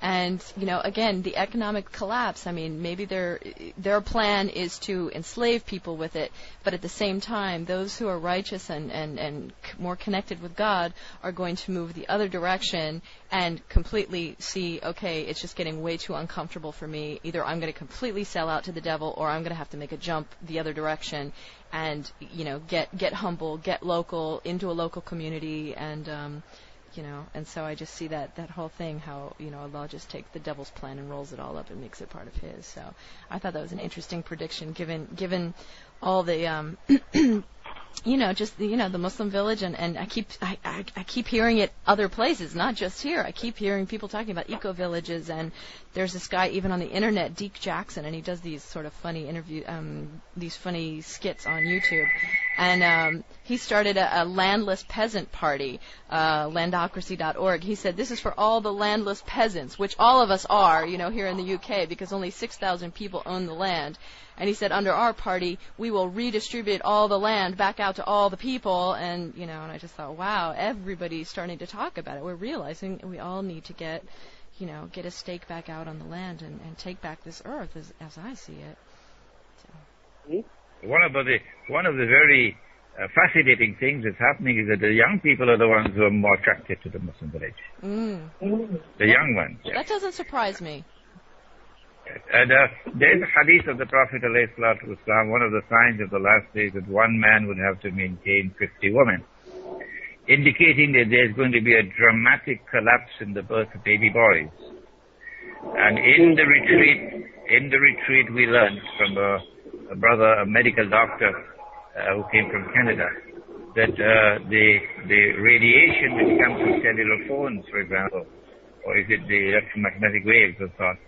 And, again, the economic collapse, I mean, maybe their plan is to enslave people with it, but at the same time, those who are righteous and more connected with God are going to move the other direction and completely see, okay, it's just getting way too uncomfortable for me. Either I'm going to completely sell out to the devil, or I'm going to have to make a jump the other direction and, get humble, get local, into a local community, and and so I just see that whole thing, how, Allah just takes the devil's plan and rolls it all up and makes it part of His. So I thought that was an interesting prediction, given all the, the Muslim village, and I keep hearing it other places, not just here. I keep hearing people talking about eco villages, and there's this guy even on the internet, Deke Jackson, and he does these sort of funny these funny skits on YouTube. And he started a landless peasant party, landocracy.org. He said, this is for all the landless peasants, which all of us are, here in the UK, because only 6,000 people own the land. And he said, under our party, we will redistribute all the land back out to all the people. And, and I just thought, wow, everybody's starting to talk about it. We're realizing we all need to get a stake back out on the land and take back this earth, as I see it. So. One of the very fascinating things that's happening is that the young people are the ones who are more attracted to the Muslim village. The young ones. Yeah. That doesn't surprise me. And there is a hadith of the Prophet ﷺ, one of the signs of the last days, that one man would have to maintain 50 women, indicating that there's going to be a dramatic collapse in the birth of baby boys. And in the retreat we learned from a brother, a medical doctor who came from Canada, that the radiation which comes from cellular phones, for example, or is it the electromagnetic waves or so on,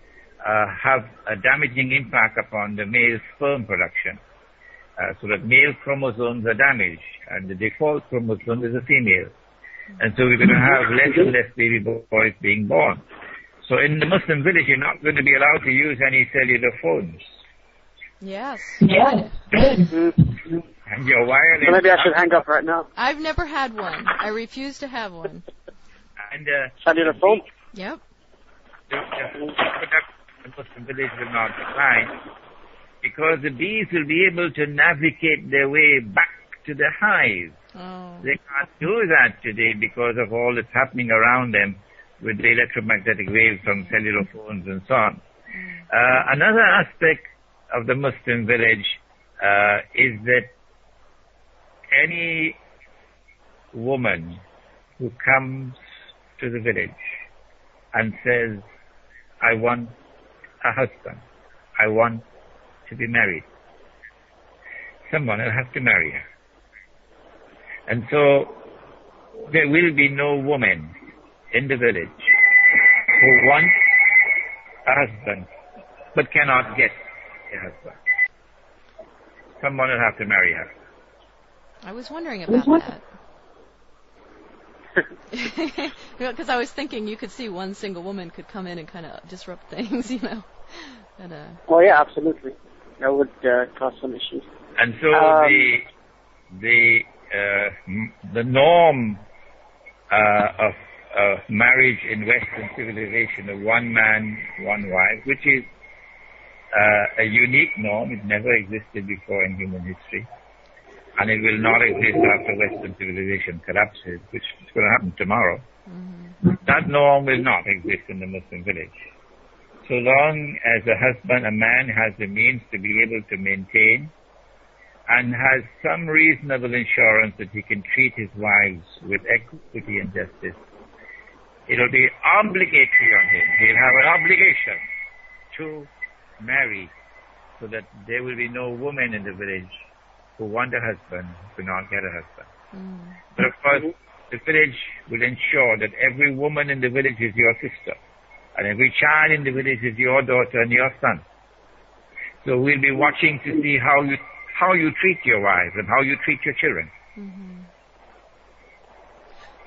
have a damaging impact upon the male sperm production, so that male chromosomes are damaged, and the default chromosome is a female. And so we're going to have less and less baby boys being born. So in the Muslim village, you're not going to be allowed to use any cellular phones. Yes. Yeah. And your wireless... So maybe I should hang up right now. I've never had one. I refuse to have one. And cellular phone? Yep. The Muslim village will not decline, because the bees will be able to navigate their way back to the hive. Oh. They can't do that today because of all that's happening around them with the electromagnetic waves from cellular phones and so on. Another aspect of the Muslim village is that any woman who comes to the village and says, I want a husband, I want to be married, someone will have to marry her. And so there will be no woman in the village who wants a husband but cannot get a husband. Someone will have to marry her. I was wondering about that. Because I was thinking you could see one single woman could come in and kind of disrupt things, But, oh yeah, absolutely. That would cause some issues. And so the norm of marriage in Western civilization of one man, one wife, which is a unique norm. It never existed before in human history. And it will not exist after Western civilization collapses, which is going to happen tomorrow. Mm-hmm. That norm will not exist in the Muslim village. So long as a man has the means to be able to maintain and has some reasonable insurance that he can treat his wives with equity and justice, it will be obligatory on him. He'll have an obligation to marry, so that there will be no woman in the village who want a husband who cannot get a husband. Mm. But of course, the village will ensure that every woman in the village is your sister, and every child in the village is your daughter and your son. So we'll be watching to see how you treat your wives and how you treat your children. Mm-hmm.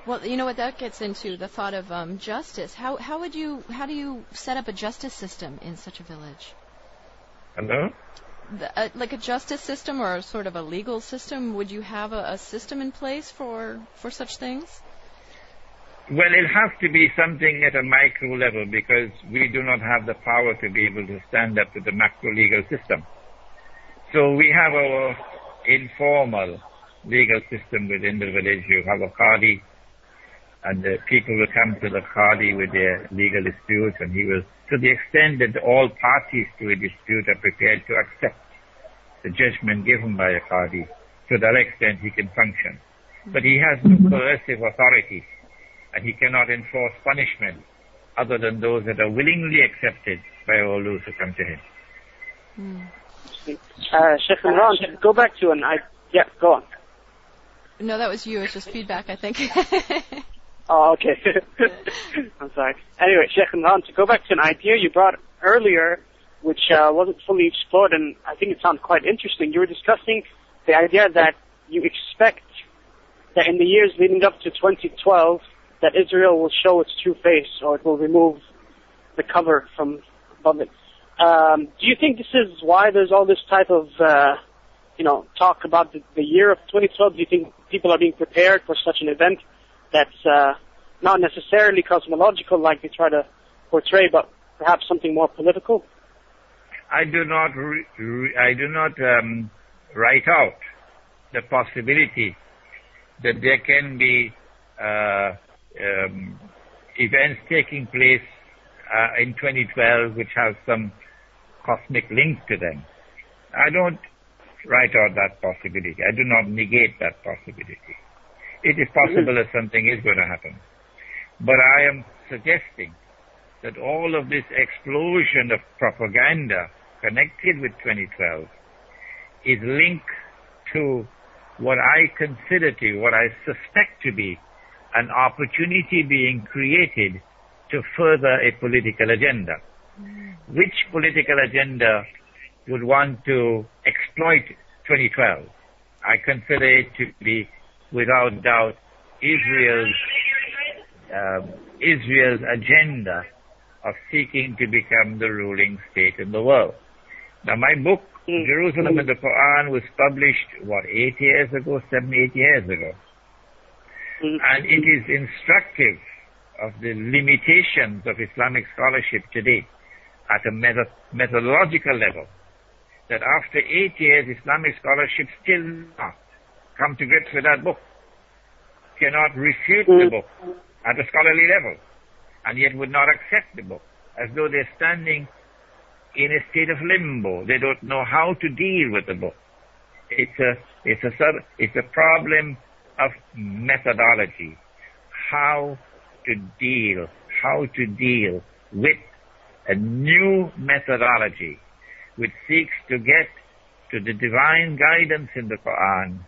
Well, you know what that gets into, the thought of justice. How do you set up a justice system in such a village? Hello? Like a justice system or sort of a legal system? Would you have a system in place for such things? Well, it'll have to be something at a micro level because we do not have the power to be able to stand up to the macro legal system. So we have our informal legal system within the village. You have a Qadi, and the people will come to the Qadi with their legal disputes, and he will, to the extent that all parties to a dispute are prepared to accept the judgment given by a Qadi, to that extent he can function. But he has no coercive authority, and he cannot enforce punishment other than those that are willingly accepted by all those who come to him. Sheikh Imran, to go back to yeah, go on. No, that was you. It's just feedback, I think. Oh, okay. I'm sorry. Anyway, Sheikh Imran, to go back to an idea you brought earlier, which wasn't fully explored, and I think it sounds quite interesting. You were discussing the idea that you expect that in the years leading up to 2012, that Israel will show its true face, or it will remove the cover from above it. Do you think this is why there's all this type of, talk about the year of 2012? Do you think people are being prepared for such an event that's not necessarily cosmological like they try to portray, but perhaps something more political? I do not write out the possibility that there can be events taking place in 2012 which have some cosmic link to them. I don't write out that possibility. I do not negate that possibility. It is possible that something is going to happen. But I am suggesting that all of this explosion of propaganda connected with 2012 is linked to what I consider to, what I suspect to be an opportunity being created to further a political agenda. Which political agenda would want to exploit 2012? I consider it to be, without doubt, Israel's agenda of seeking to become the ruling state in the world. Now, my book, Jerusalem and the Quran, was published, 8 years ago, 7, 8 years ago. And it is instructive of the limitations of Islamic scholarship today at a methodological level, that after 8 years, Islamic scholarship still not come to grips with that book, cannot refute the book at a scholarly level, and yet would not accept the book, as though they're standing in a state of limbo. They don't know how to deal with the book. It's a problem of methodology, how to deal with a new methodology which seeks to get to the divine guidance in the Quran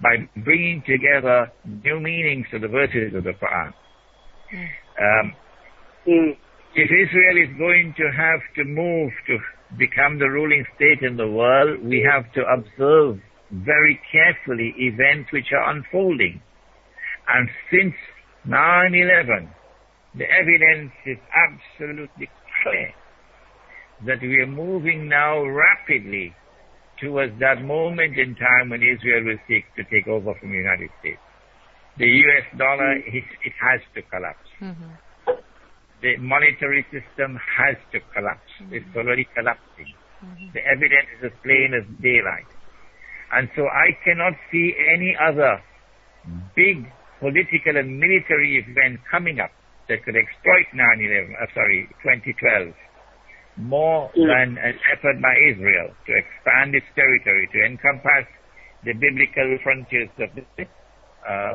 by bringing together new meanings to the verses of the Quran. If Israel is going to have to move to become the ruling state in the world, we have to observe very carefully events which are unfolding. And since 9/11, the evidence is absolutely clear that we are moving now rapidly towards that moment in time when Israel will seek to take over from the United States. The US dollar, it has to collapse. The monetary system has to collapse. It's already collapsing. The evidence is as plain as daylight. And so I cannot see any other big political and military event coming up that could exploit 2012 more than an effort by Israel to expand its territory, to encompass the biblical frontiers of the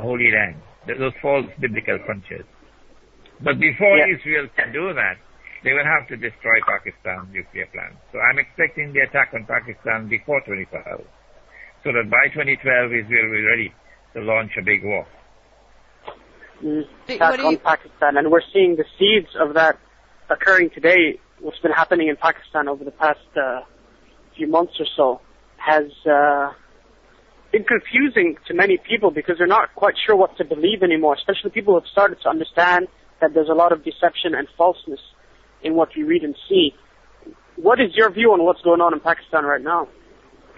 Holy Land, those false biblical frontiers. But before Israel can do that, they will have to destroy Pakistan's nuclear plans. So I'm expecting the attack on Pakistan before 2012, so that by 2012 Israel will be ready to launch a big war. Attack on Pakistan, and we're seeing the seeds of that occurring today. What's been happening in Pakistan over the past few months or so has been confusing to many people because they're not quite sure what to believe anymore, especially people who have started to understand that there's a lot of deception and falseness in what we read and see. What is your view on what's going on in Pakistan right now?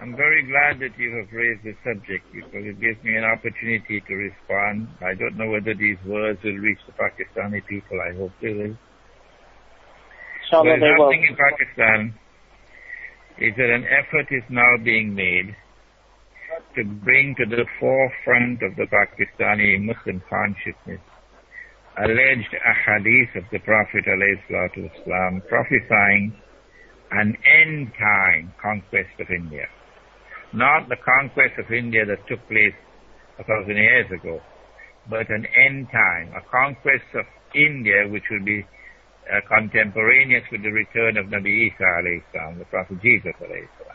I'm very glad that you have raised the subject because it gives me an opportunity to respond. I don't know whether these words will reach the Pakistani people. I hope they will. What is happening in Pakistan is that an effort is now being made to bring to the forefront of the Pakistani Muslim consciousness alleged ahadith of the Prophet ﷺ prophesying an end-time conquest of India. Not the conquest of India that took place 1,000 years ago, but an end-time, a conquest of India which will be contemporaneous with the return of Nabi Isa alayhi salam, the Prophet Jesus alayhi salam.